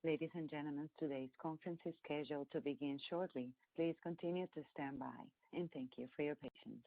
Ladies and gentlemen, today's conference is scheduled to begin shortly. Please continue to stand by, and thank you for your patience.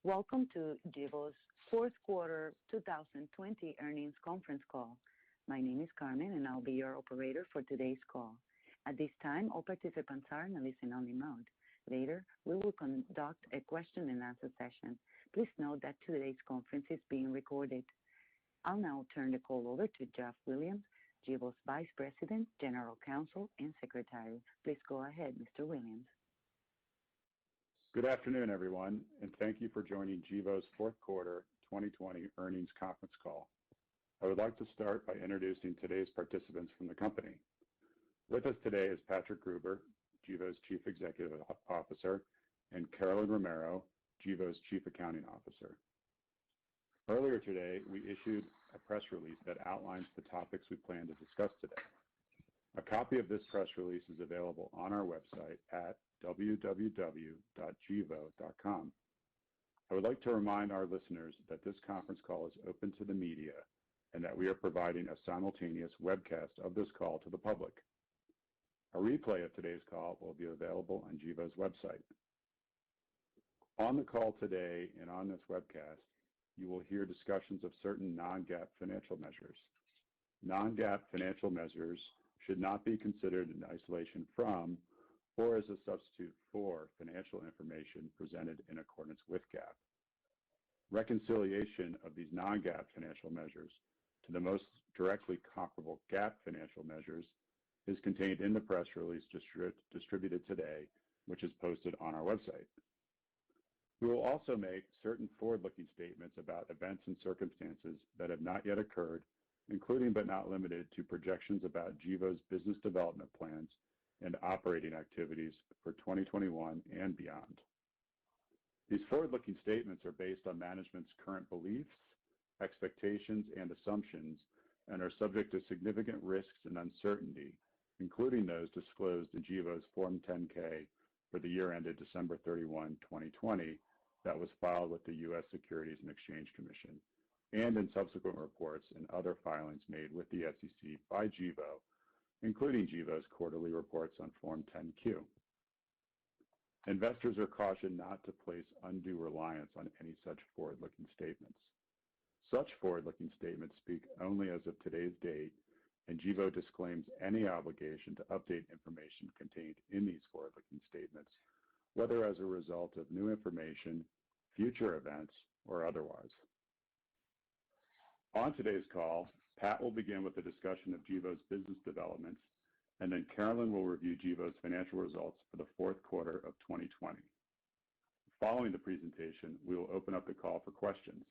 Welcome to Gevo's fourth quarter 2020 earnings conference call. My name is Carmen, and I'll be your operator for today's call. At this time, all participants are in a listen-only mode. Later, we will conduct a question-and-answer session. Please note that today's conference is being recorded. I'll now turn the call over to Jeff Williams, Gevo's Vice President, General Counsel, and Secretary. Please go ahead, Mr. Williams. Good afternoon, everyone, and thank you for joining Gevo's fourth quarter 2020 earnings conference call. I would like to start by introducing today's participants from the company. With us today is Patrick Gruber, Gevo's Chief Executive Officer, and Carolyn Romero, Gevo's Chief Accounting Officer. Earlier today, we issued a press release that outlines the topics we plan to discuss today. A copy of this press release is available on our website at www.gevo.com. I would like to remind our listeners that this conference call is open to the media and that we are providing a simultaneous webcast of this call to the public. A replay of today's call will be available on Gevo's website. On the call today and on this webcast, you will hear discussions of certain non-GAAP financial measures. Non-GAAP financial measures should not be considered in isolation from or as a substitute for financial information presented in accordance with GAAP. Reconciliation of these non-GAAP financial measures to the most directly comparable GAAP financial measures is contained in the press release distributed today, which is posted on our website. We will also make certain forward-looking statements about events and circumstances that have not yet occurred, including but not limited to projections about Gevo's business development plans and operating activities for 2021 and beyond. These forward-looking statements are based on management's current beliefs, expectations, and assumptions, and are subject to significant risks and uncertainty, including those disclosed in Gevo's Form 10-K for the year ended December 31, 2020, that was filed with the U.S. Securities and Exchange Commission, and in subsequent reports and other filings made with the SEC by Gevo, including Gevo's quarterly reports on Form 10-Q. Investors are cautioned not to place undue reliance on any such forward-looking statements. Such forward-looking statements speak only as of today's date, and Gevo disclaims any obligation to update information contained in these forward-looking statements, whether as a result of new information, future events, or otherwise. On today's call, Pat will begin with a discussion of Gevo's business developments, and then Carolyn will review Gevo's financial results for the fourth quarter of 2020. Following the presentation, we will open up the call for questions.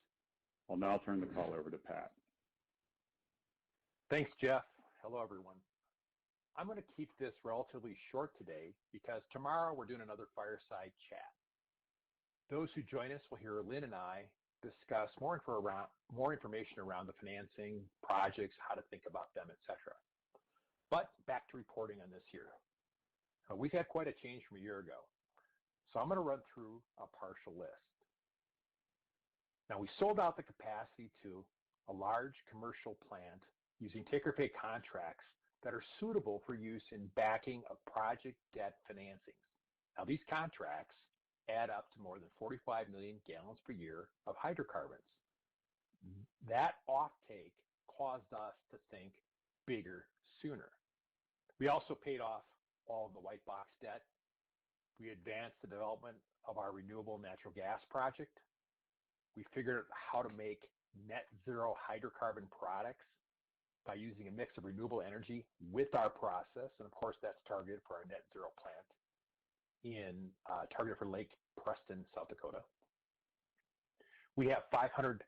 I'll now turn the call over to Pat. Thanks, Jeff. Hello, everyone. I'm going to keep this relatively short today because tomorrow we're doing another fireside chat. Those who join us will hear Lynn and I discuss more information around the financing, projects, how to think about them, etc. But back to reporting on this year. We've had quite a change from a year ago, so I'm going to run through a partial list. Now, we sold out the capacity to a large commercial plant using take-or-pay contracts that are suitable for use in backing of project debt financings. Now, these contracts add up to more than 45 million gallons per year of hydrocarbons. That offtake caused us to think bigger sooner. We also paid off all of the white box debt. We advanced the development of our renewable natural gas project. We figured out how to make net zero hydrocarbon products by using a mix of renewable energy with our process, and of course that's targeted for our net zero plant targeted for Lake Preston, South Dakota. We have $530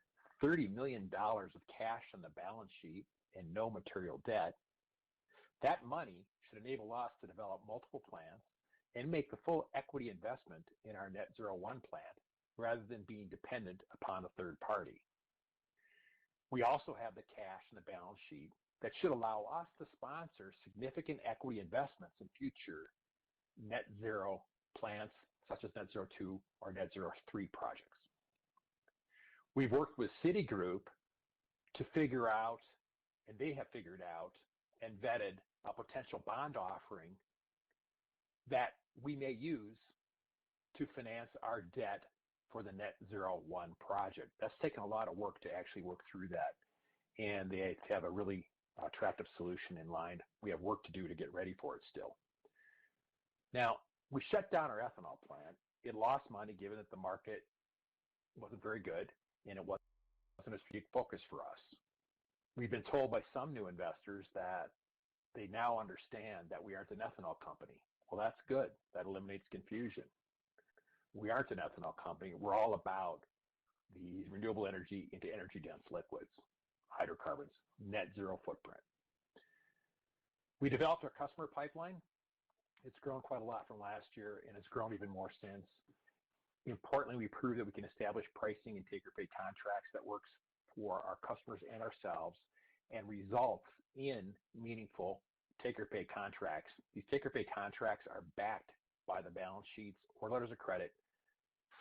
million of cash on the balance sheet and no material debt. That money should enable us to develop multiple plants and make the full equity investment in our Net Zero 1 plant rather than being dependent upon a third party. We also have the cash in the balance sheet that should allow us to sponsor significant equity investments in future net zero plants such as Net Zero 2 or Net Zero 3 projects. We've worked with Citigroup to figure out, and they have figured out and vetted a potential bond offering that we may use to finance our debt for the Net Zero 1 project. That's taken a lot of work to actually work through that, and they have a really attractive solution in line. We have work to do to get ready for it still. Now, we shut down our ethanol plant. It lost money given that the market wasn't very good and it wasn't a strategic focus for us. We've been told by some new investors that they now understand that we aren't an ethanol company. Well, that's good. That eliminates confusion. We aren't an ethanol company. We're all about the renewable energy into energy-dense liquids, hydrocarbons, net zero footprint. We developed our customer pipeline. It's grown quite a lot from last year, and it's grown even more since. Importantly, we proved that we can establish pricing and take-or-pay contracts that works for our customers and ourselves and results in meaningful take-or-pay contracts. These take-or-pay contracts are backed by the balance sheets or letters of credit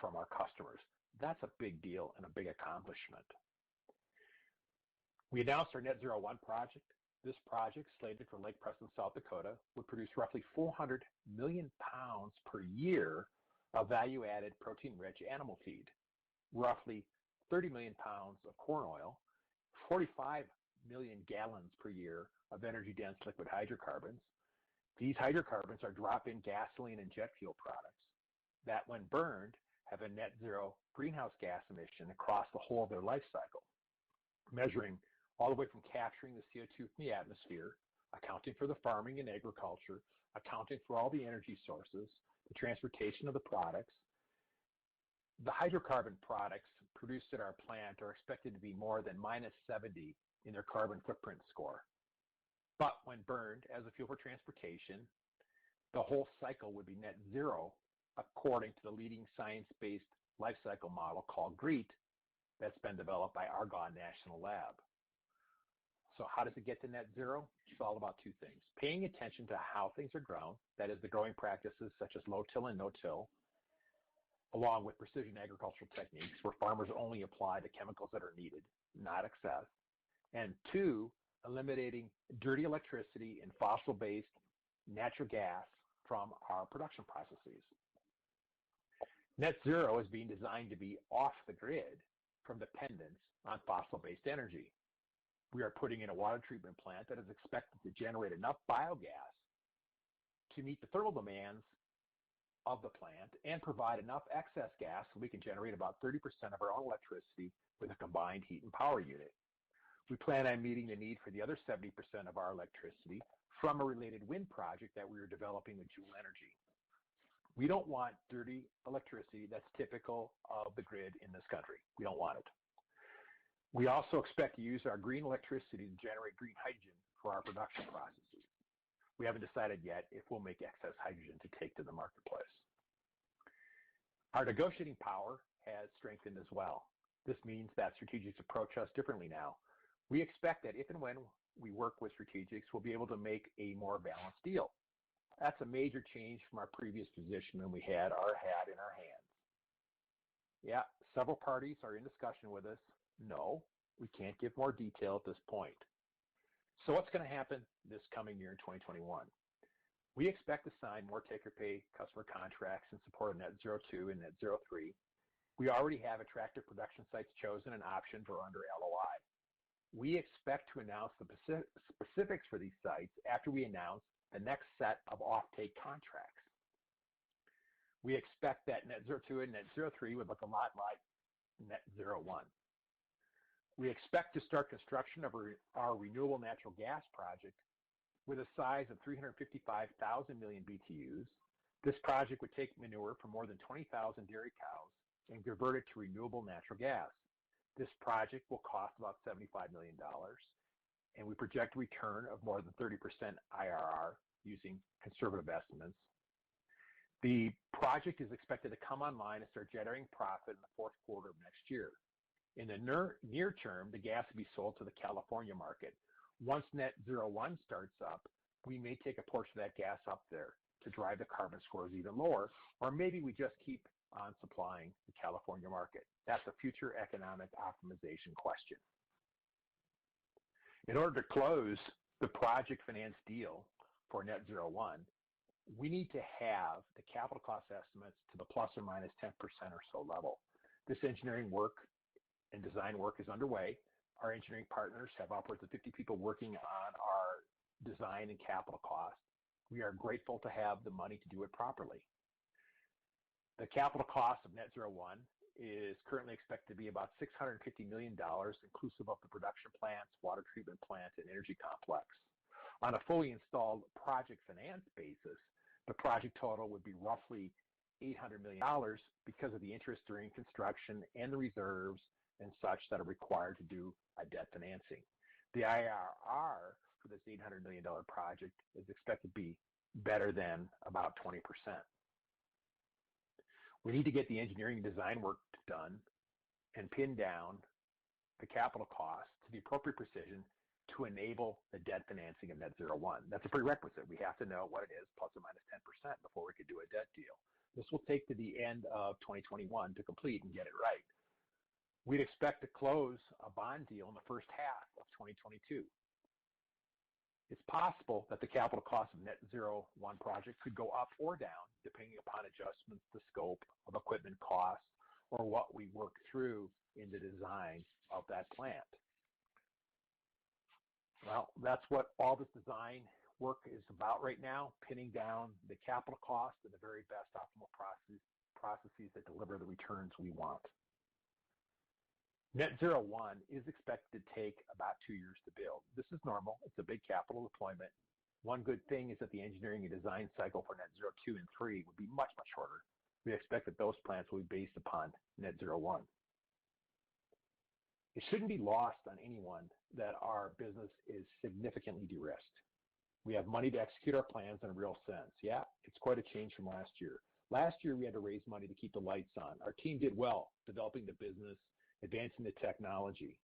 from our customers. That's a big deal and a big accomplishment. We announced our Net Zero 1 project. This project, slated for Lake Preston, South Dakota, would produce roughly 400 million pounds per year of value-added protein-rich animal feed, roughly 30 million pounds of corn oil, 45 million gallons per year of energy-dense liquid hydrocarbons. These hydrocarbons are drop-in gasoline and jet fuel products that, when burned, have a net zero greenhouse gas emission across the whole of their life cycle, measuring all the way from capturing the CO2 from the atmosphere, accounting for the farming and agriculture, accounting for all the energy sources, the transportation of the products. The hydrocarbon products produced at our plant are expected to be more than -70 in their carbon footprint score. But when burned as a fuel for transportation, the whole cycle would be net zero according to the leading science-based lifecycle model called GREET that's been developed by Argonne National Lab. So how does it get to net zero? It's all about two things. Paying attention to how things are grown, that is the growing practices such as low-till and no-till, along with precision agricultural techniques where farmers only apply the chemicals that are needed, not excess. And two, eliminating dirty electricity and fossil-based natural gas from our production processes. Net zero is being designed to be off the grid from dependence on fossil-based energy. We are putting in a water treatment plant that is expected to generate enough biogas to meet the thermal demands of the plant and provide enough excess gas so we can generate about 30% of our own electricity with a combined heat and power unit. We plan on meeting the need for the other 70% of our electricity from a related wind project that we are developing with Joule Energy. We don't want dirty electricity that's typical of the grid in this country. We don't want it. We also expect to use our green electricity to generate green hydrogen for our production processes. We haven't decided yet if we'll make excess hydrogen to take to the marketplace. Our negotiating power has strengthened as well. This means that strategics approach us differently now. We expect that if and when we work with strategics, we'll be able to make a more balanced deal. That's a major change from our previous position when we had our hat in our hands. Yeah, several parties are in discussion with us. No, we can't give more detail at this point. So what's going to happen this coming year in 2021? We expect to sign more take-or-pay customer contracts in support of Net Zero 2 and Net Zero 3. We already have attractive production sites chosen and optioned or under LOI. We expect to announce the specifics for these sites after we announce the next set of offtake contracts. We expect that Net Zero 2 and Net Zero 3 would look a lot like Net Zero 1. We expect to start construction of our renewable natural gas project with a size of 355,000 million BTUs. This project would take manure from more than 20,000 dairy cows and convert it to renewable natural gas. This project will cost about $75 million, and we project a return of more than 30% IRR using conservative estimates. The project is expected to come online and start generating profit in the fourth quarter of next year. In the near term, the gas will be sold to the California market. Once Net Zero 1 starts up, we may take a portion of that gas up there to drive the carbon scores even lower, or maybe we just keep on supplying the California market. That's a future economic optimization question. In order to close the project finance deal for Net Zero 1, we need to have the capital cost estimates to the plus or minus 10% or so level. This engineering work and design work is underway. Our engineering partners have upwards of 50 people working on our design and capital costs. We are grateful to have the money to do it properly. The capital cost of Net Zero 1 is currently expected to be about $650 million, inclusive of the production plants, water treatment plant, and energy complex. On a fully installed project finance basis, the project total would be roughly $800 million because of the interest during construction and the reserves and such that are required to do a debt financing. The IRR for this $800 million project is expected to be better than about 20%. We need to get the engineering and design work done and pin down the capital costs to the appropriate precision to enable the debt financing of Net Zero 1. That's a prerequisite. We have to know what it is, plus or minus 10%, before we could do a debt deal. This will take to the end of 2021 to complete and get it right. We'd expect to close a bond deal in the first half of 2022. It's possible that the capital cost of Net Zero 1 project could go up or down depending upon adjustments to scope of equipment costs or what we work through in the design of that plant. Well, that's what all this design work is about right now, pinning down the capital cost and the very best optimal processes that deliver the returns we want. Net Zero 1 is expected to take about 2 years to build. This is normal. It's a big capital deployment. One good thing is that the engineering and design cycle for Net Zero 2 and 3 would be much, much shorter. We expect that those plants will be based upon Net Zero 1. It shouldn't be lost on anyone that our business is significantly de-risked. We have money to execute our plans in a real sense. Yeah, it's quite a change from last year. Last year, we had to raise money to keep the lights on. Our team did well, developing the business, advancing the technology.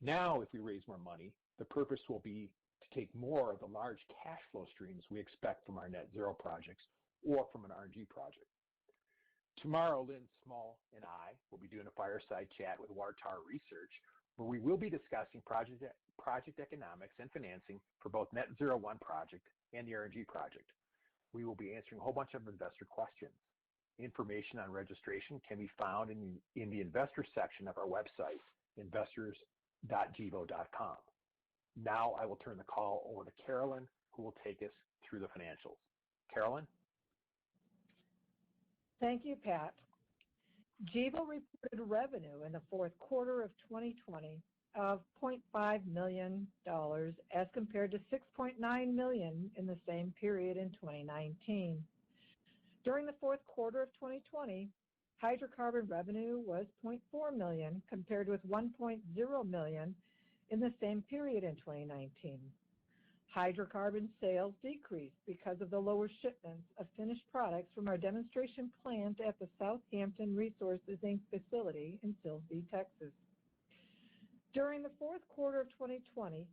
Now, if we raise more money, the purpose will be to take more of the large cash flow streams we expect from our net zero projects or from an RNG project. Tomorrow, Lynn Small and I will be doing a fireside chat with Wartar Research, where we will be discussing project economics and financing for both Net Zero 1 project and the RNG project. We will be answering a whole bunch of investor questions. Information on registration can be found in the investor section of our website, investors.gevo.com. Now I will turn the call over to Carolyn, who will take us through the financials. Carolyn? Thank you, Pat. Gevo reported revenue in the fourth quarter of 2020 of $0.5 million as compared to $6.9 million in the same period in 2019. During the fourth quarter of 2020, hydrocarbon revenue was $0.4 million compared with $1.0 million in the same period in 2019. Hydrocarbon sales decreased because of the lower shipments of finished products from our demonstration plant at the Southampton Resources Inc. facility in Silsbee, Texas. During the fourth quarter of 2020,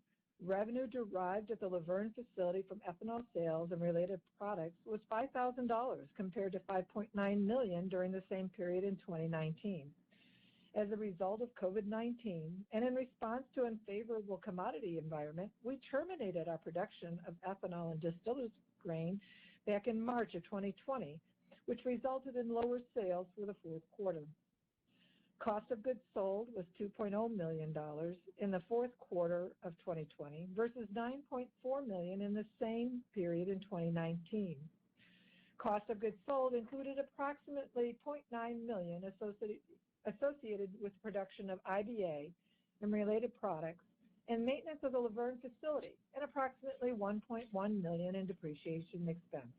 revenue derived at the Laverne facility from ethanol sales and related products was $5,000 compared to $5.9 million during the same period in 2019. As a result of COVID-19 and in response to an unfavorable commodity environment, we terminated our production of ethanol and distillers grain back in March of 2020, which resulted in lower sales for the fourth quarter. Cost of goods sold was $2.0 million in the fourth quarter of 2020 versus $9.4 million in the same period in 2019. Cost of goods sold included approximately $0.9 million associated with production of IBA and related products and maintenance of the Laverne facility, and approximately $1.1 million in depreciation expense.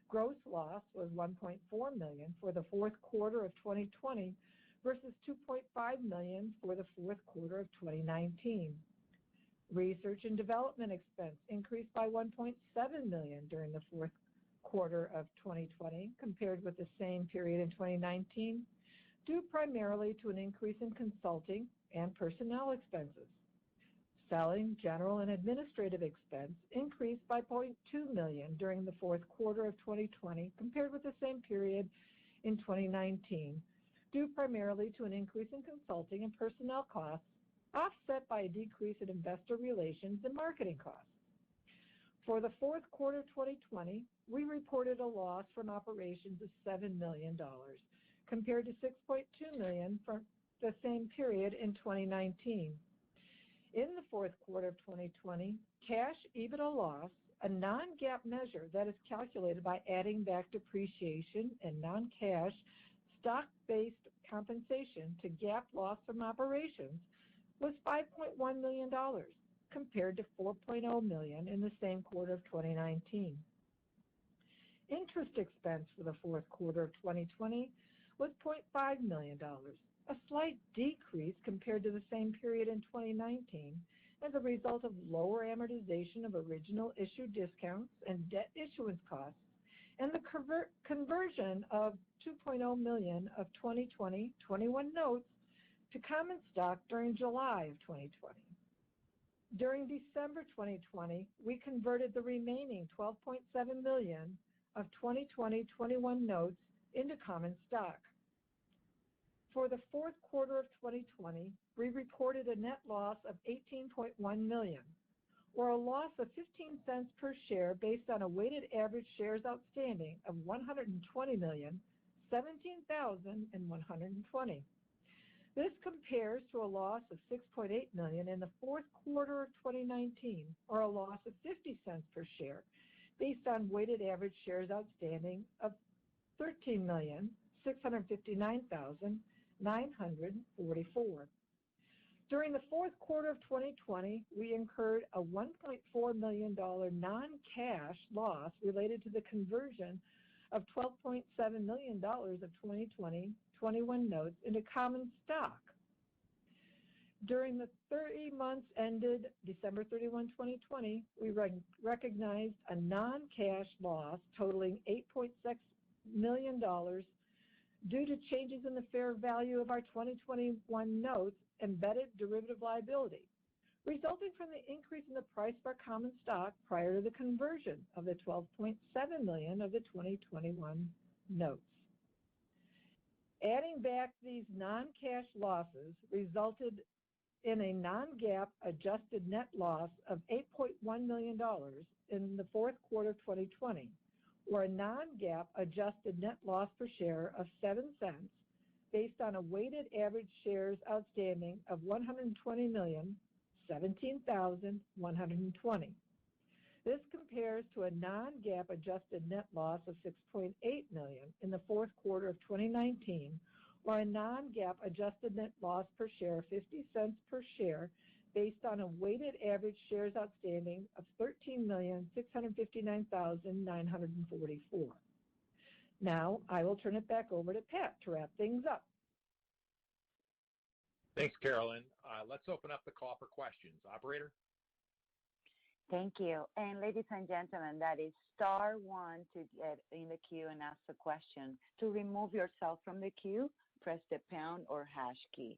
Gross loss was $1.4 million for the fourth quarter of 2020 versus $2.5 million for the fourth quarter of 2019. Research and development expense increased by $1.7 million during the fourth quarter of 2020 compared with the same period in 2019, due primarily to an increase in consulting and personnel expenses. Selling, general, and administrative expense increased by $0.2 million during the fourth quarter of 2020 compared with the same period in 2019, due primarily to an increase in consulting and personnel costs, offset by a decrease in investor relations and marketing costs. For the fourth quarter of 2020, we reported a loss from operations of $7 million, compared to $6.2 million from the same period in 2019. In the fourth quarter of 2020, cash EBITDA loss, a non-GAAP measure that is calculated by adding back depreciation and non-cash stock-based compensation to GAAP loss from operations, was $5.1 million, compared to $4.0 million in the same quarter of 2019. Interest expense for the fourth quarter of 2020 was $0.5 million, a slight decrease compared to the same period in 2019 as a result of lower amortization of original issue discounts and debt issuance costs, and the conversion of $2.0 million of 2020-21 notes to common stock during July of 2020. During December 2020, we converted the remaining $12.7 million of 2020-21 notes into common stock. For the fourth quarter of 2020, we reported a net loss of $18.1 million, or a loss of 15 cents per share based on a weighted average shares outstanding of 120,017,120. This compares to a loss of $6.8 million in the fourth quarter of 2019, or a loss of 50 cents per share based on weighted average shares outstanding of 13,659,944. During the fourth quarter of 2020, we incurred a $1.4 million non-cash loss related to the conversion of $12.7 million of 2020-21 notes into common stock. During the 30 months ended December 31, 2020, we recognized a non-cash loss totaling $8.6 million due to changes in the fair value of our 2021 notes embedded derivative liability, resulting from the increase in the price of our common stock prior to the conversion of the $12.7 million of the 2021 notes. Adding back these non-cash losses resulted in a non-GAAP adjusted net loss of $8.1 million in the fourth quarter of 2020, or a non-GAAP adjusted net loss per share of 7 cents based on a weighted average shares outstanding of 120,017,120. This compares to a non-GAAP adjusted net loss of $6.8 million in the fourth quarter of 2019, or a non-GAAP adjusted net loss per share of 50 cents per share based on a weighted average shares outstanding of 13,659,944. Now, I will turn it back over to Pat to wrap things up. Thanks, Carolyn. Let's open up the call for questions. Operator? Thank you. And ladies and gentlemen, that is *1 to get in the queue and ask a question. To remove yourself from the queue, press the pound or hash key.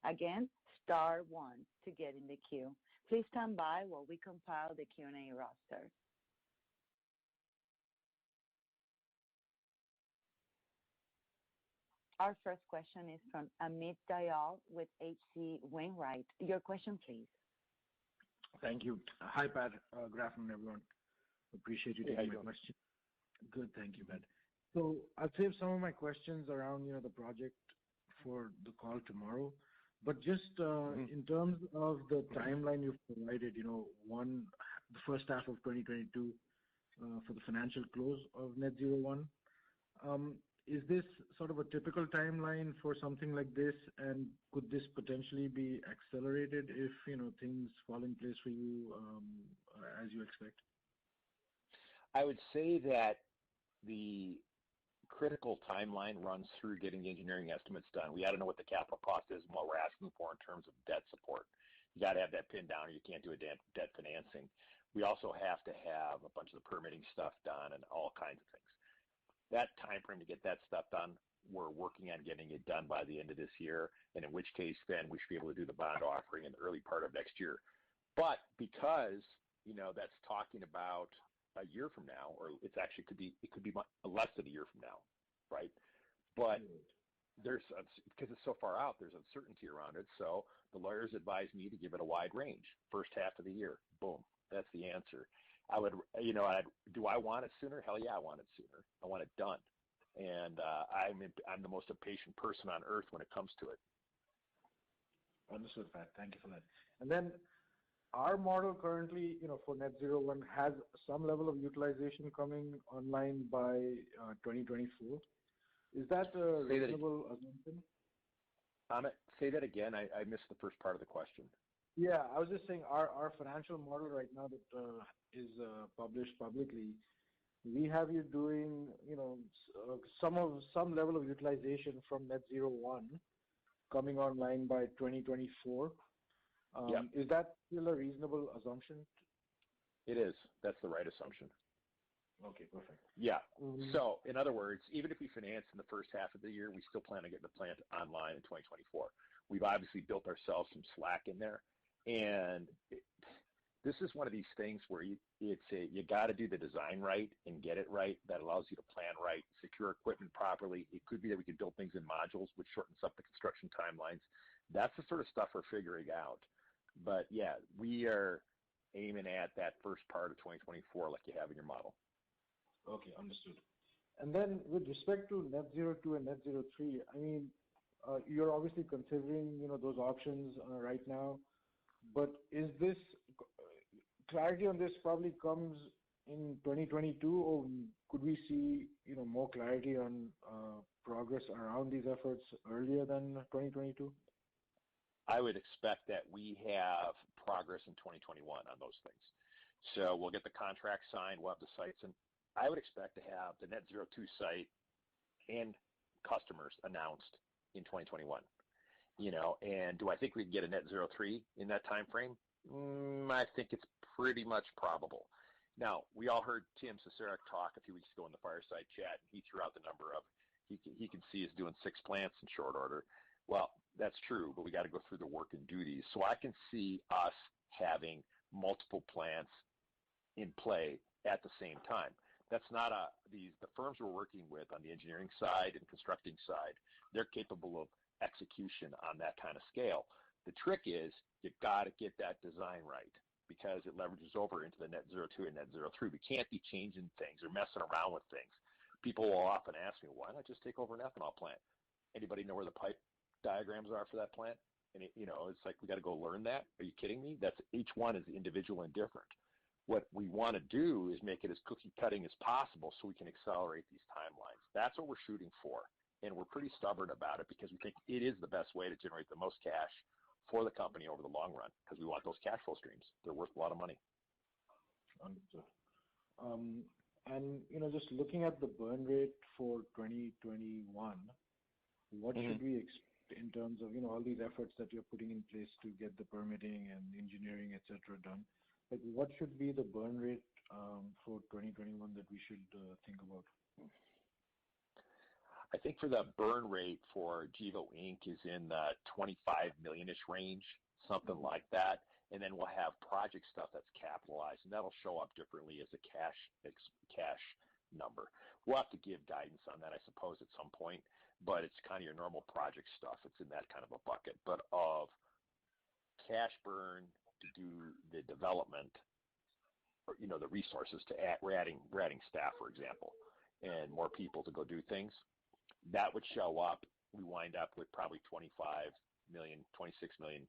Again, *1 to get in the queue. Please stand by while we compile the Q&A roster. Our first question is from Amit Dayal with H.C. Wainwright. Your question, please. Thank you. Hi, Pat. Good afternoon, everyone. Appreciate you taking my question. Good, thank you, Pat. So I'll save some of my questions around, the project for the call tomorrow. But just in terms of the timeline you've provided, the first half of 2022 for the financial close of Net Zero 1, is this sort of a typical timeline for something like this, and could this potentially be accelerated if things fall in place for you as you expect? I would say that the critical timeline runs through getting the engineering estimates done. We got to know what the capital cost is and what we're asking for in terms of debt support. You got to have that pinned down, or you can't do a debt financing. We also have to have a bunch of the permitting stuff done and all kinds of things. That time frame to get that stuff done, we're working on getting it done by the end of this year, and in which case then we should be able to do the bond offering in the early part of next year. But because that's talking about a year from now, or it could be less than a year from now, right? But because it's so far out, there's uncertainty around it. So the lawyers advised me to give it a wide range, first half of the year. Boom, that's the answer. Do I want it sooner? Hell yeah, I want it sooner. I want it done, and I'm the most impatient person on earth when it comes to it. Understood, Pat. Thank you for that. And then our model currently, for Net Zero 1 has some level of utilization coming online by 2024. Is that a reasonable assumption? Amit, say that again. I missed the first part of the question. Yeah, I was just saying our financial model right now that is published publicly, we have you doing, some level of utilization from Net Zero 1 coming online by 2024. Is that still a reasonable assumption? It is. That's the right assumption. Okay, perfect. Yeah. So, in other words, even if we finance in the first half of the year, we still plan on getting the plant online in 2024. We've obviously built ourselves some slack in there. And this is one of these things where you got to do the design right and get it right. That allows you to plan right, secure equipment properly. It could be that we could build things in modules, which shortens up the construction timelines. That's the sort of stuff we're figuring out. But yeah, we are aiming at that first part of 2024 like you have in your model. Okay, understood. And then with respect to Net Zero 2 and Net Zero 3, I mean, you're obviously considering, those options right now. But is this clarity on this probably comes in 2022, or could we see, more clarity on progress around these efforts earlier than 2022? I would expect that we have progress in 2021 on those things. So we'll get the contract signed, we'll have the sites, and I would expect to have the Net Zero 2 site and customers announced in 2021. And do I think we can get a Net Zero 3 in that time frame? I think it's pretty much probable. Now, we all heard Tim Cesarek talk a few weeks ago in the fireside chat, and he threw out the number of, he can see us doing 6 plants in short order. Well, that's true, but we got to go through the work and duties. So I can see us having multiple plants in play at the same time. That's not the firms we're working with on the engineering side and constructing side, they're capable of execution on that kind of scale. The trick is you've got to get that design right because it leverages over into the net zero 2 and net zero 3. We can't be changing things or messing around with things. People will often ask me, why not just take over an ethanol plant? Anybody know where the pipe diagrams are for that plant? And it's like we got to go learn that. Are you kidding me? That's each one is individual and different. What we want to do is make it as cookie cutting as possible so we can accelerate these timelines. That's what we're shooting for. And we're pretty stubborn about it because we think it is the best way to generate the most cash for the company over the long run because we want those cash flow streams. They're worth a lot of money. Understood. And just looking at the burn rate for 2021, what should we expect in terms of all these efforts that you're putting in place to get the permitting and engineering, et cetera, done? Like, what should be the burn rate for 2021 that we should think about? I think for the burn rate for Gevo Inc. is in the 25 million-ish range, something like that. And then we'll have project stuff that's capitalized, and that'll show up differently as a cash number. We'll have to give guidance on that, I suppose, at some point, but it's kind of your normal project stuff. It's in that kind of a bucket. But of cash burn to do the development, or, the resources to add, we're adding staff, for example, and more people to go do things, that would show up. We wind up with probably 25 million, 26 million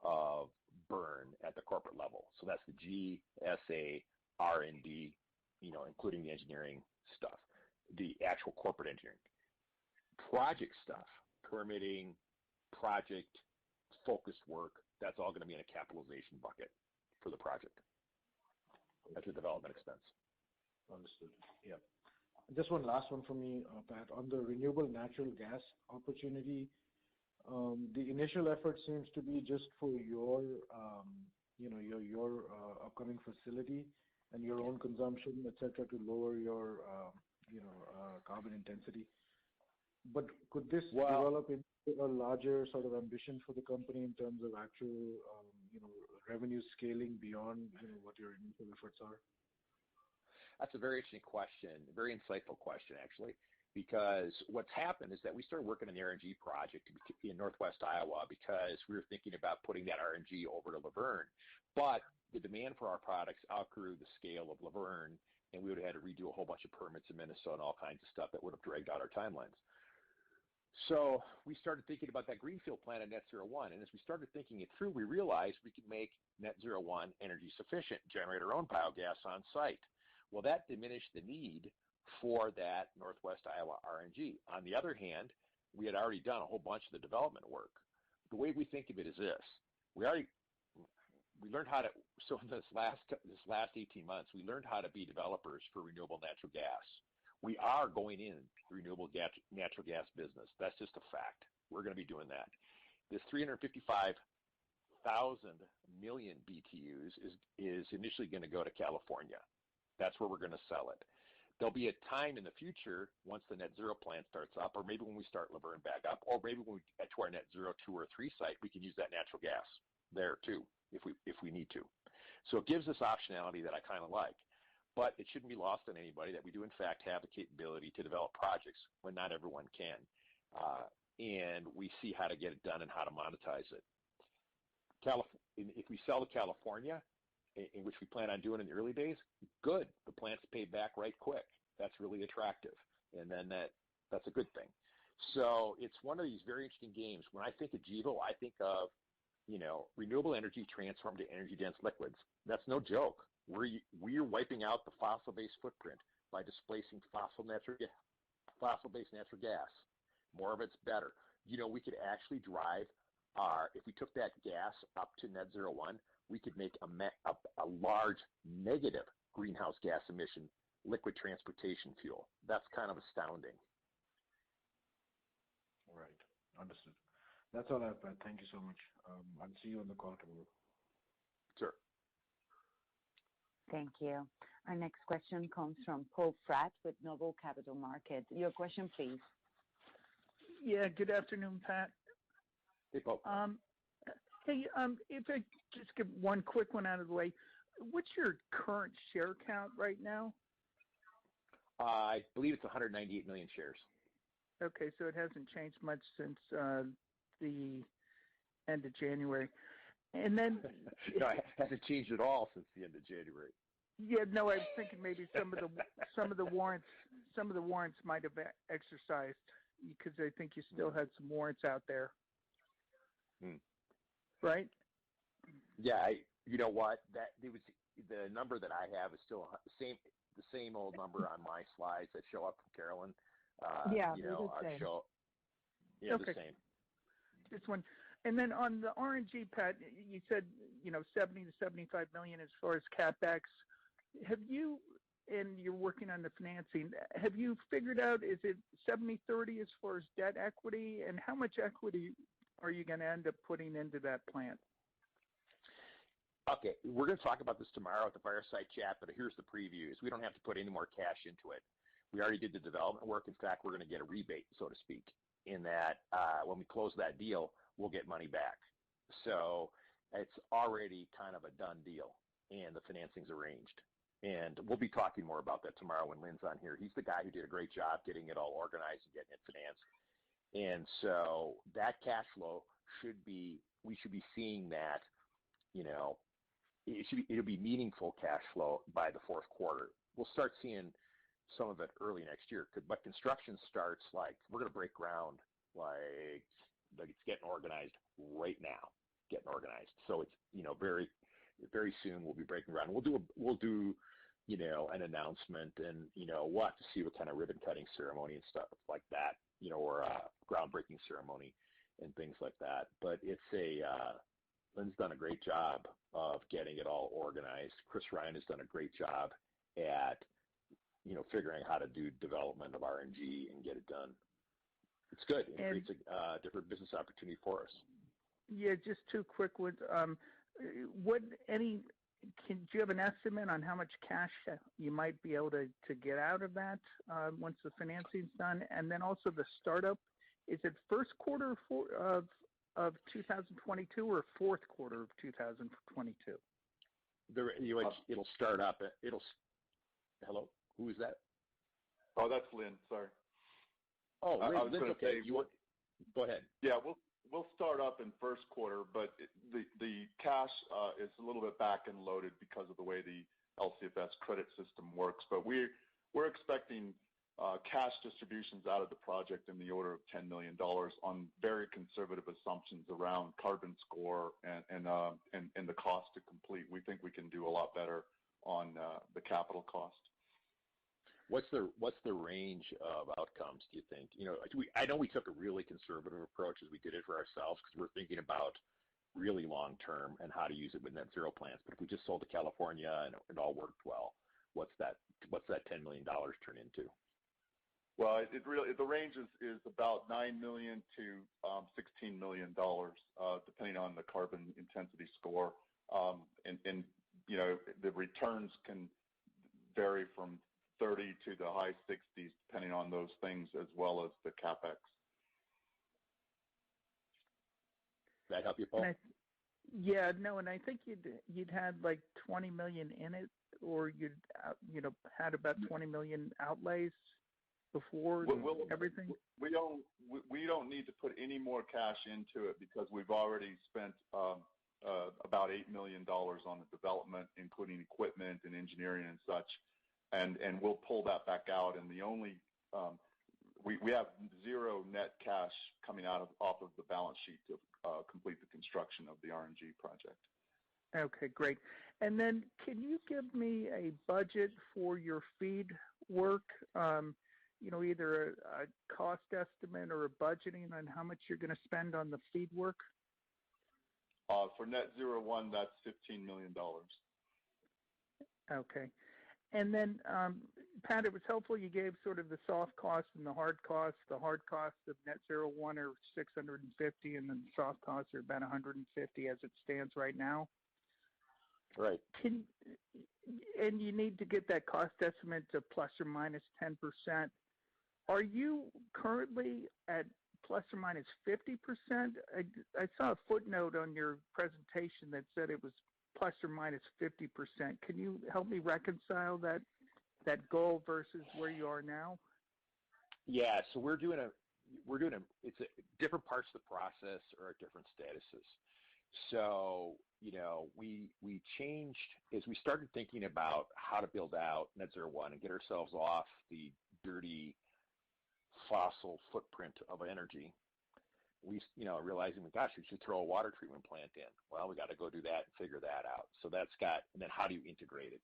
of burn at the corporate level. So that's the G, SA, R&D, including the engineering stuff, the actual corporate engineering. Project stuff, permitting, project, focused work, that's all going to be in a capitalization bucket for the project. That's a development expense. Understood. Yeah. Just one last one for me, Pat. On the renewable natural gas opportunity, the initial effort seems to be just for your upcoming facility and your own consumption, et cetera, to lower your, carbon intensity. But could this develop into a larger sort of ambition for the company in terms of actual, revenue scaling beyond, what your initial efforts are? That's a very interesting question, very insightful question, actually, because what's happened is that we started working on the RNG project in Northwest Iowa because we were thinking about putting that RNG over to Laverne. But the demand for our products outgrew the scale of Laverne, and we would have had to redo a whole bunch of permits in Minnesota and all kinds of stuff that would have dragged out our timelines. So we started thinking about that greenfield plant at Net Zero 1, and as we started thinking it through, we realized we could make Net Zero 1 energy sufficient, generate our own biogas on site. Well, that diminished the need for that Northwest Iowa RNG. On the other hand, we had already done a whole bunch of the development work. The way we think of it is this: we learned how to. So in this last 18 months, we learned how to be developers for renewable natural gas. We are going in the renewable natural gas business. That's just a fact. We're going to be doing that. This 355,000 million BTUs is initially going to go to California. That's where we're going to sell it. There'll be a time in the future once the Net Zero plant starts up, or maybe when we start Laverne back up, or maybe when we get to our Net Zero 2 or 3 site, we can use that natural gas there too, if we need to. So it gives us optionality that I kind of like. But it shouldn't be lost on anybody that we do in fact have the capability to develop projects when not everyone can. And we see how to get it done and how to monetize it. If we sell to California, in which we plan on doing in the early days, good. The plant's paid back right quick. That's really attractive. And then that's a good thing. So it's one of these very interesting games. When I think of Gevo, I think of, renewable energy transformed to energy-dense liquids. That's no joke. We're wiping out the fossil-based footprint by displacing fossil-based natural gas. More of it's better. We could actually drive if we took that gas up to Net Zero 1, we could make a large negative greenhouse gas emission liquid transportation fuel. That's kind of astounding. All right. Understood. That's all I have, Pat. Thank you so much. I'll see you on the call tomorrow. Sure. Thank you. Our next question comes from Paul Fratt with Noble Capital Markets. Your question, please. Yeah, good afternoon, Pat. Hey, Paul. If I just get one quick one out of the way, what's your current share count right now? I believe it's 198 million shares. Okay, so it hasn't changed much since the end of January. And then No, it hasn't changed at all since the end of January. Yeah, no, I was thinking maybe some of the warrants might have exercised, because I think you still had some warrants out there. Right? Yeah, you know what? The number that I have is still the same old number on my slides that show up from Carolyn. Yeah, the same. This one. And then on the RNG, Pat, you said, 70 to 75 million as far as CapEx. Have you, and you're working on the financing, have you figured out, is it 70-30 as far as debt equity, and how much equity are you going to end up putting into that plant? Okay, we're going to talk about this tomorrow at the fireside chat, but here's the preview, is we don't have to put any more cash into it. We already did the development work. In fact, we're going to get a rebate, so to speak, in that when we close that deal, we'll get money back. So it's already kind of a done deal, and the financing's arranged. And we'll be talking more about that tomorrow when Lynn's on here. He's the guy who did a great job getting it all organized and getting it financed. And so that cash flow we should be seeing that, it'll be meaningful cash flow by the fourth quarter. We'll start seeing some of it early next year, but construction starts we're going to break ground it's getting organized right now, So it's, very, very soon we'll be breaking ground. We'll do an announcement, and, we'll have to see what kind of ribbon cutting ceremony and stuff like that, or a groundbreaking ceremony and things like that. But it's Lynn's done a great job of getting it all organized. Chris Ryan has done a great job at, figuring out how to do development of RNG and get it done. It's good. It creates a different business opportunity for us. Yeah, just two quick ones. Do you have an estimate on how much cash you might be able to get out of that once the financing's done? And then also the startup, is it first quarter of 2022 or fourth quarter of 2022? It'll start up. Hello? Who is that? Oh, that's Lynn. Sorry. Oh, Lynn's okay. Go ahead. Yeah, we'll start up in first quarter, but the cash is a little bit back and loaded because of the way the LCFS credit system works. But we're expecting cash distributions out of the project in the order of $10 million on very conservative assumptions around carbon score and the cost to complete. We think we can do a lot better on the capital cost. What's the range of outcomes, do you think? I know we took a really conservative approach as we did it for ourselves, because we're thinking about really long term and how to use it with net zero plants. But if we just sold to California and it all worked well, what's that $10 million turn into? Well, the range is about $9 million to $16 million, depending on the carbon intensity score. And the returns can vary from 30 to the high 60s, depending on those things, as well as the CapEx. Does that help you, Paul? And I think you'd had like 20 million in it, or you'd had about 20 million outlays before everything. We don't need to put any more cash into it, because we've already spent about $8 million on the development, including equipment and engineering and such. And we'll pull that back out, and we have zero net cash coming off of the balance sheet to complete the construction of the RNG project. Okay, great. And then can you give me a budget for your feed work? Either a cost estimate or a budgeting on how much you're going to spend on the feed work? For Net Zero 1, that's $15 million. Okay. And then, Pat, it was helpful you gave sort of the soft costs and the hard costs. The hard costs of Net Zero 1 are $650, and then the soft costs are about $150 as it stands right now. Right. And you need to get that cost estimate to plus or minus 10%. Are you currently at plus or minus 50%? I saw a footnote on your presentation that said it was plus or minus 50%. Can you help me reconcile that goal versus where you are now? Yeah, so it's different parts of the process are at different statuses. So, we changed as we started thinking about how to build out Net Zero 1 and get ourselves off the dirty fossil footprint of energy. We, realizing, gosh, we should throw a water treatment plant in. Well, we got to go do that and figure that out. So and then how do you integrate it?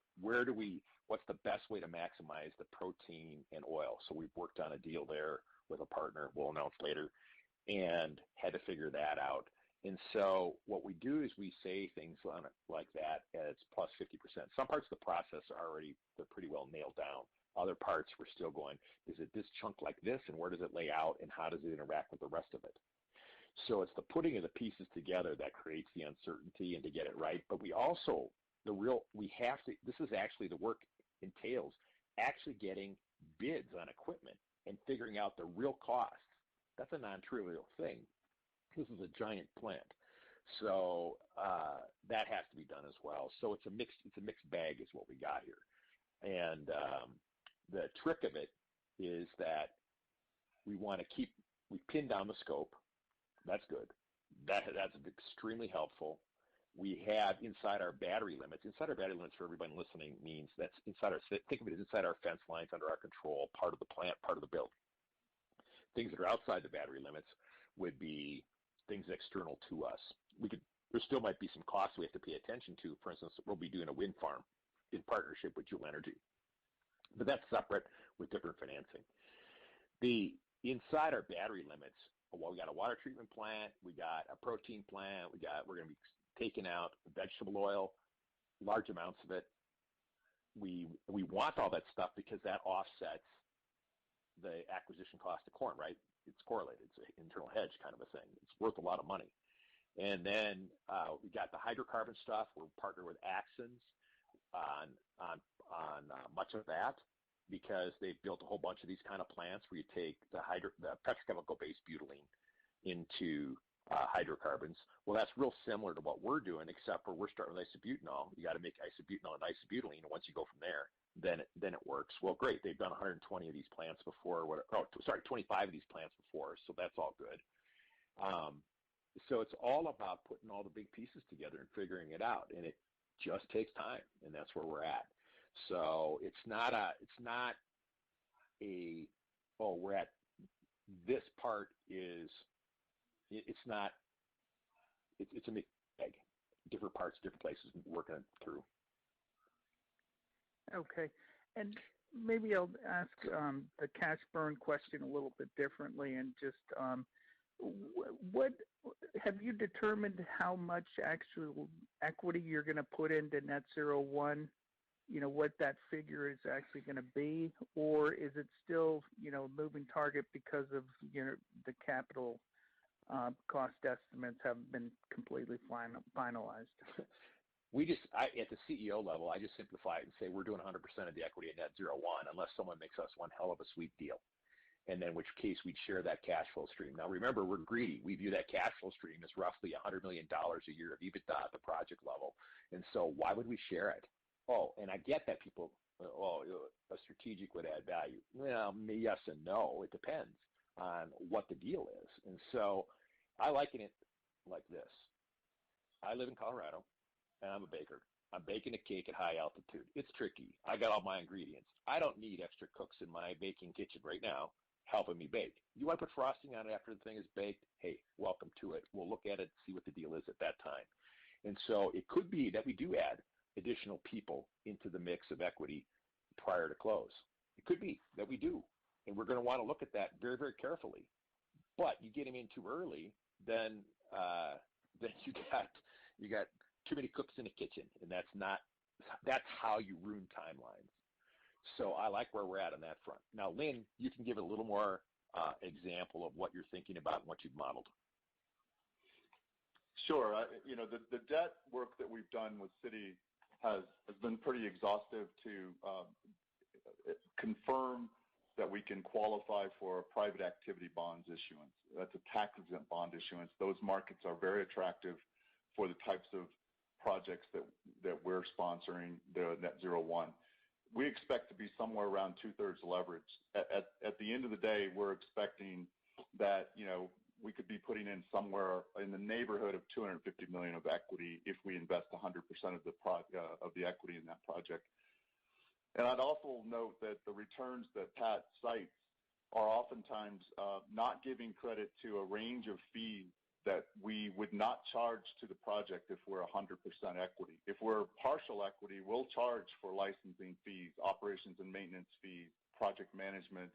What's the best way to maximize the protein and oil? So we've worked on a deal there with a partner we'll announce later and had to figure that out. And so what we do is we say things on it like that as plus 50%. Some parts of the process they're pretty well nailed down. Other parts we're still going, is it this chunk like this, and where does it lay out, and how does it interact with the rest of it? So it's the putting of the pieces together that creates the uncertainty and to get it right. But we also, this is actually the work entails actually getting bids on equipment and figuring out the real costs. That's a non-trivial thing. This is a giant plant. So that has to be done as well. So it's a mixed bag is what we got here. And the trick of it is that we pin down the scope. That's good. That's extremely helpful. We have inside our battery limits for everybody listening means that's think of it as inside our fence lines, under our control, part of the plant, part of the build. Things that are outside the battery limits would be things external to us. There still might be some costs we have to pay attention to. For instance, we'll be doing a wind farm in partnership with Juhl Energy. But that's separate with different financing. Inside our battery limits, we got a water treatment plant, we got a protein plant, we're going to be taking out vegetable oil, large amounts of it. We want all that stuff because that offsets the acquisition cost of corn, right? It's correlated. It's an internal hedge kind of a thing. It's worth a lot of money. And then we got the hydrocarbon stuff. We're partnered with Axens on much of that because they've built a whole bunch of these kind of plants where you take the petrochemical-based butylene into hydrocarbons. Well, that's real similar to what we're doing, except for we're starting with isobutanol. You got to make isobutanol and isobutylene, and once you go from there, then it works. Well, great. They've done 120 of these plants before. 25 of these plants before, so that's all good. So it's all about putting all the big pieces together and figuring it out, and it just takes time, and that's where we're at. So it's not we're at this part it's a mixed bag, different parts, different places working it through. Okay, and maybe I'll ask the cash burn question a little bit differently, and just what have you determined how much actual equity you're going to put into Net Zero 1? What that figure is actually going to be, or is it still moving target because of the capital cost estimates haven't been completely finalized? At the CEO level, I just simplify it and say we're doing 100% of the equity at Net Zero 1 unless someone makes us one hell of a sweet deal, and then in which case we'd share that cash flow stream. Now remember, we're greedy. We view that cash flow stream as roughly $100 million a year of EBITDA at the project level, and so why would we share it? Oh, and I get that people, a strategic would add value. Well, yes and no. It depends on what the deal is. And so I liken it like this. I live in Colorado, and I'm a baker. I'm baking a cake at high altitude. It's tricky. I got all my ingredients. I don't need extra cooks in my baking kitchen right now helping me bake. You want to put frosting on it after the thing is baked? Hey, welcome to it. We'll look at it, see what the deal is at that time. And so it could be that we do add additional people into the mix of equity prior to close. It could be that we do, and we're going to want to look at that very, very carefully. But you get them in too early, then you got too many cooks in the kitchen, and that's how you ruin timelines. So I like where we're at on that front. Now, Lynn, you can give a little more example of what you're thinking about and what you've modeled. Sure. The debt work that we've done with Citi has been pretty exhaustive to confirm that we can qualify for a private activity bonds issuance. That's a tax-exempt bond issuance. Those markets are very attractive for the types of projects that we're sponsoring, the Net Zero 1. We expect to be somewhere around 2/3 leverage. At the end of the day, we're expecting that, we could be putting in somewhere in the neighborhood of $250 million of equity if we invest 100% of the equity in that project. And I'd also note that the returns that Pat cites are oftentimes not giving credit to a range of fees that we would not charge to the project if we're 100% equity. If we're partial equity, we'll charge for licensing fees, operations and maintenance fees, project management,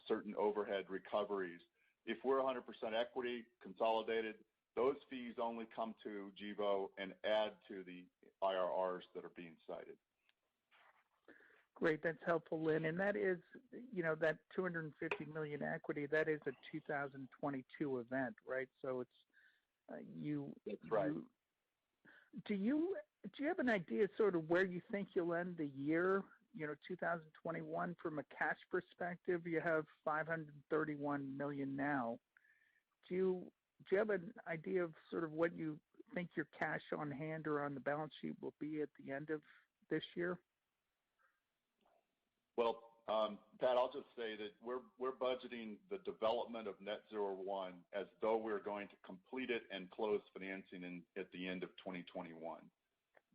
certain overhead recoveries. If we're 100% equity, consolidated, those fees only come to Gevo and add to the IRRs that are being cited. Great, that's helpful, Lynn. And that is, that $250 million equity, that is a 2022 event, right? So it's That's right. Do you have an idea sort of where you think you'll end the year? 2021 from a cash perspective, you have $531 million now. Do you have an idea of sort of what you think your cash on hand or on the balance sheet will be at the end of this year? Well, Pat, I'll just say that we're budgeting the development of Net Zero 1 as though we're going to complete it and close financing at the end of 2021.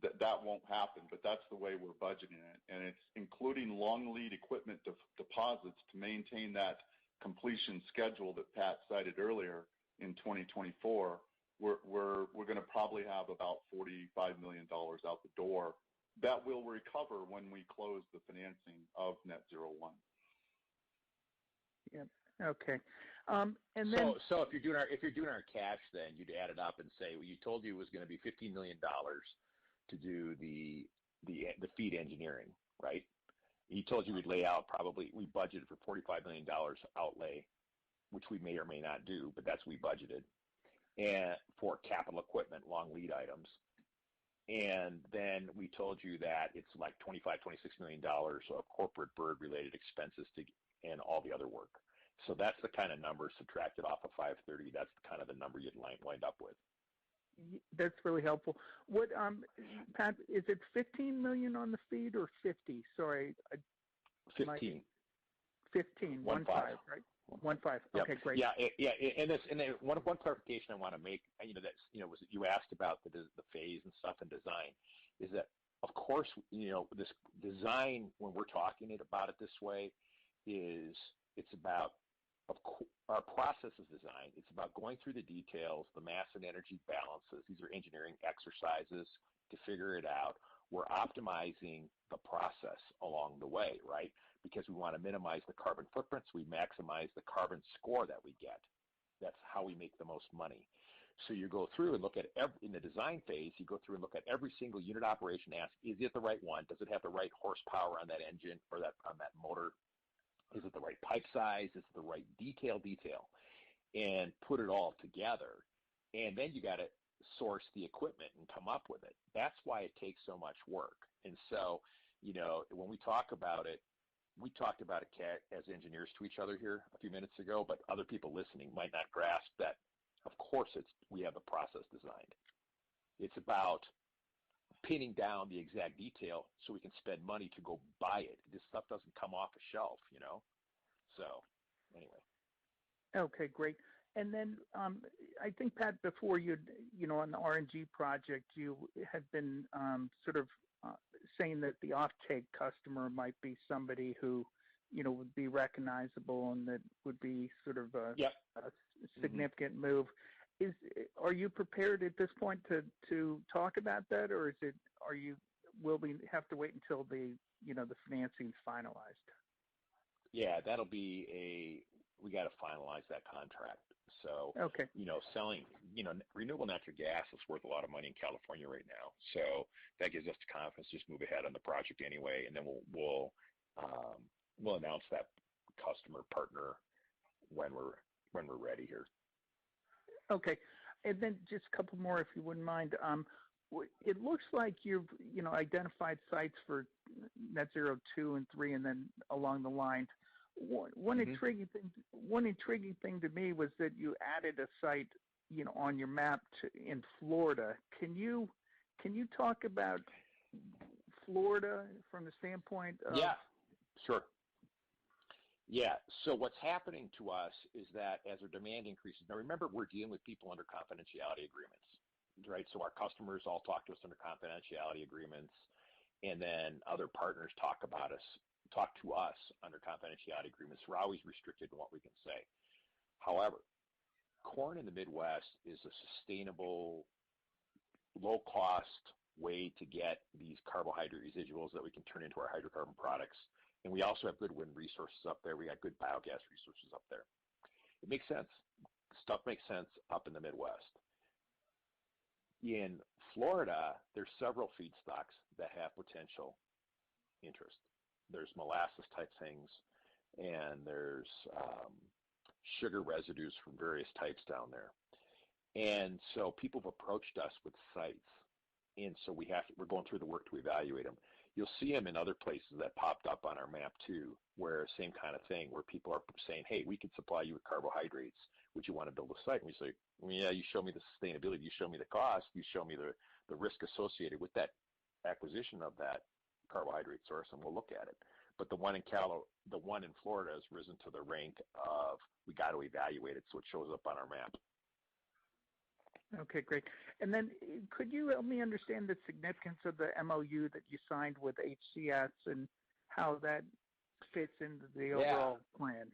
That won't happen, but that's the way we're budgeting it. And it's including long lead equipment deposits to maintain that completion schedule that Pat cited earlier in 2024. We're going to probably have about $45 million out the door that will recover when we close the financing of Net Zero 1. Yeah. Okay. And then so if you're doing our cash, then you'd add it up and say, well, you told you it was going to be $15 million to do the feed engineering, right? He told you we'd lay out we budgeted for $45 million outlay, which we may or may not do, but that's what we budgeted, and for capital equipment, long lead items. And then we told you that it's like $26 million of corporate bird-related expenses and all the other work. So that's the kind of number subtracted off of 530. That's the kind of the number you'd wind up with. That's really helpful. What, Pat, is it $15 million on the feed or 50? Sorry. 15. 15, 15, right? 15. Yep. Okay, great. Yeah. And then one clarification I want to make, was that you asked about the phase and stuff and design, is that of course, this design, when we're talking about it this way, it's about our process is designed. It's about going through the details, the mass and energy balances. These are engineering exercises to figure it out. We're optimizing the process along the way, right? Because we want to minimize the carbon footprints. We maximize the carbon score that we get. That's how we make the most money. So you go through and look at in the design phase, you go through and look at every single unit operation, ask, is it the right one? Does it have the right horsepower on that engine or on that motor? Is it the right pipe size? Is it the right detail? And put it all together. And then you got to source the equipment and come up with it. That's why it takes so much work. And so, when we talk about it, we talked about it as engineers to each other here a few minutes ago, but other people listening might not grasp that, of course, we have a process designed. It's about pinning down the exact detail so we can spend money to go buy it. This stuff doesn't come off a shelf, So, anyway. Okay, great. And then I think, Pat, before on the RNG project, you had been sort of saying that the offtake customer might be somebody who, would be recognizable and that would be sort of a significant move. Are you prepared at this point to talk about that, or will we have to wait until the financing's finalized? Yeah, that'll be we got to finalize that contract. So, okay. Selling, renewable natural gas is worth a lot of money in California right now. So that gives us the confidence to just move ahead on the project anyway, and then we'll announce that customer partner when we're ready here. Okay, and then just a couple more, if you wouldn't mind. it looks like you've identified sites for Net Zero 2 and 3, and then along the line. One intriguing thing to me was that you added a site on your map in Florida. Can you talk about Florida from the standpoint of? Yeah, sure. Yeah, so what's happening to us is that as our demand increases, now remember, we're dealing with people under confidentiality agreements, right? So our customers all talk to us under confidentiality agreements, and then other partners talk to us under confidentiality agreements. We're always restricted in what we can say. However, corn in the Midwest is a sustainable, low-cost way to get these carbohydrate residuals that we can turn into our hydrocarbon products. And we also have good wind resources up there. We got good biogas resources up there. It makes sense. Stuff makes sense up in the Midwest. In Florida, there's several feedstocks that have potential interest. There's molasses type things, and there's sugar residues from various types down there. And so people have approached us with sites. And so we're going through the work to evaluate them. You'll see them in other places that popped up on our map too, where same kind of thing, where people are saying, hey, we can supply you with carbohydrates. Would you want to build a site? And we say, well, yeah, you show me the sustainability, you show me the cost, you show me the risk associated with that acquisition of that carbohydrate source, and we'll look at it. But the one in Florida has risen to the rank of we got to evaluate it, so it shows up on our map. Okay, great. And then could you help me understand the significance of the MOU that you signed with HCS and how that fits into the overall plan?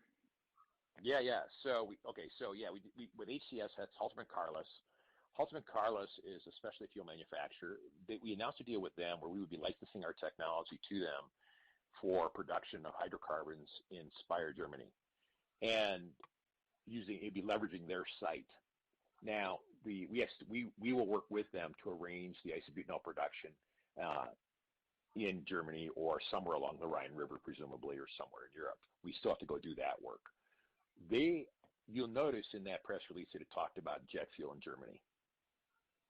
Yeah. So with HCS, that's Haltermann Carless. Haltermann Carless is a specialty fuel manufacturer. We announced a deal with them where we would be licensing our technology to them for production of hydrocarbons in Speyer, Germany, and it'd be leveraging their site. Now, we will work with them to arrange the isobutanol production in Germany or somewhere along the Rhine River, presumably, or somewhere in Europe. We still have to go do that work. You'll notice in that press release that it talked about jet fuel in Germany,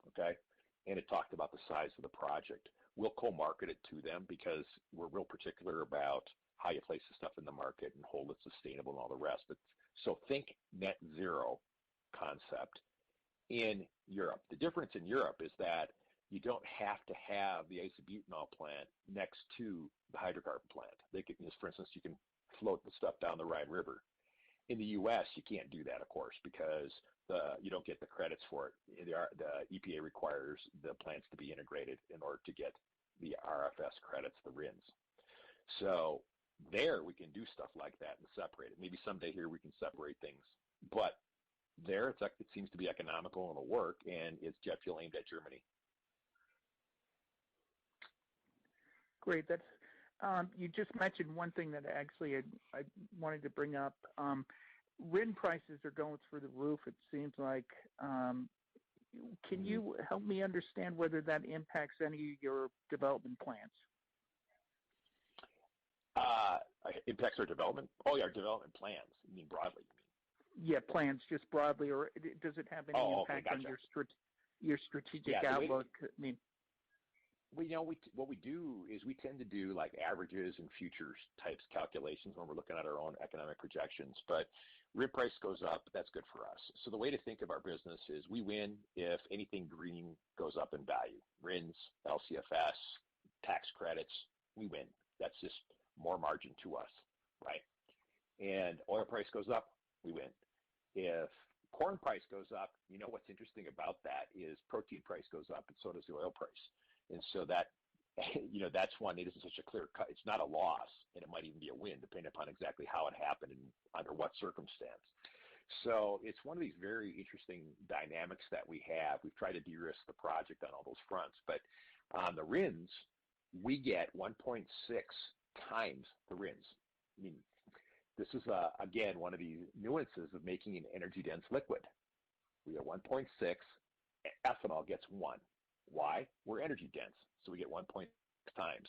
okay? And it talked about the size of the project. We'll co-market it to them because we're real particular about how you place the stuff in the market and hold it sustainable and all the rest. So think net zero concept in Europe. The difference in Europe is that you don't have to have the isobutanol plant next to the hydrocarbon plant. For instance, you can float the stuff down the Rhine River. In the U.S., you can't do that, of course, because you don't get the credits for it. The EPA requires the plants to be integrated in order to get the RFS credits, the RINs. So there we can do stuff like that and separate it. Maybe someday here we can separate things. But there it seems to be economical and it'll work, and it's jet fuel aimed at Germany. Great. You just mentioned one thing that actually I wanted to bring up. RIN prices are going through the roof, it seems like. Can you help me understand whether that impacts any of your development plans? Impacts our development? Oh, yeah, our development plans. You mean broadly, you mean? Yeah, plans just broadly, or does it have any impact on your strategic outlook? What we do is we tend to do like averages and futures types calculations when we're looking at our own economic projections. But RIN price goes up, that's good for us. So the way to think of our business is we win if anything green goes up in value. RINs, LCFS, tax credits, we win. That's just more margin to us, right? And oil price goes up, we win. If corn price goes up, what's interesting about that is protein price goes up and so does the oil price. And so that, that's one, it isn't such a clear cut. It's not a loss, and it might even be a win, depending upon exactly how it happened and under what circumstance. So it's one of these very interesting dynamics that we have. We've tried to de-risk the project on all those fronts. But on the RINs, we get 1.6 times the RINs. I mean, this is, again, one of the nuances of making an energy-dense liquid. We get 1.6, ethanol gets 1. Why? We're energy dense, so we get 1.6 times.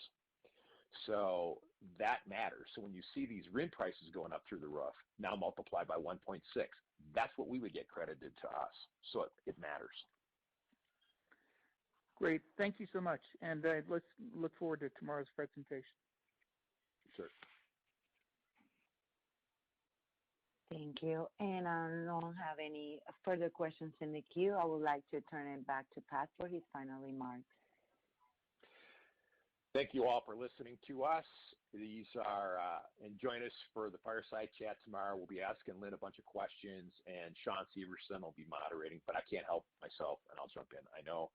So that matters. So when you see these RIN prices going up through the roof, now multiplied by 1.6, that's what we would get credited to us. So it matters. Great. Thank you so much. And let's look forward to tomorrow's presentation. Sure. Thank you. And I don't have any further questions in the queue. I would like to turn it back to Pat for his final remarks. Thank you all for listening to us. These are, and join us for the fireside chat tomorrow. We'll be asking Lynn a bunch of questions, and Sean Severson will be moderating, but I can't help myself, and I'll jump in. I know.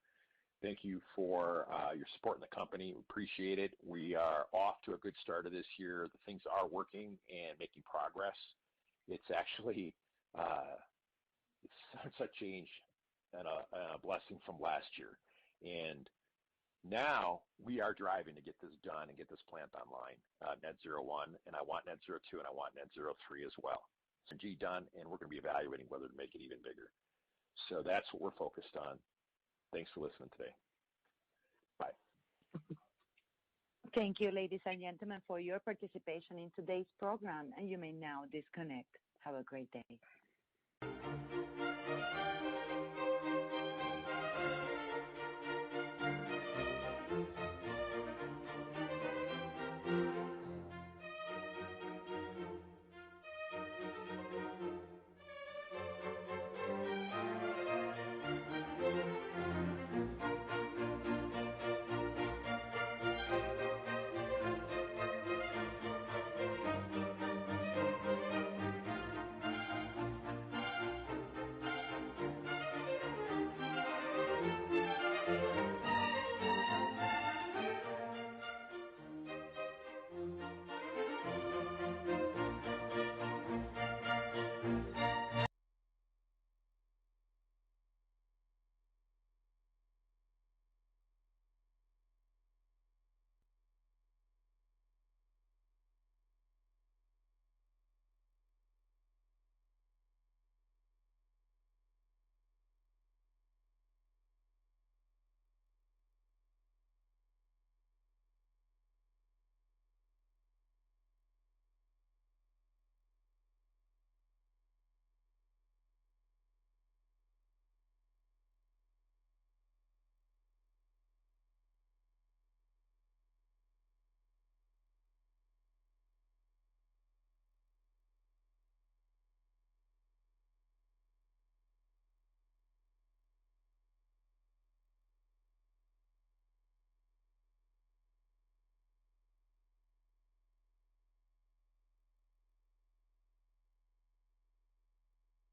Thank you for your support in the company. We appreciate it. We are off to a good start of this year. The things are working and making progress. It's actually it's such a change and a blessing from last year. And now we are driving to get this done and get this plant online, Net Zero 1, and I want Net Zero 2, and I want Net Zero 3 as well. So G done, and we're going to be evaluating whether to make it even bigger. So that's what we're focused on. Thanks for listening today. Bye. Thank you, ladies and gentlemen, for your participation in today's program, and you may now disconnect. Have a great day.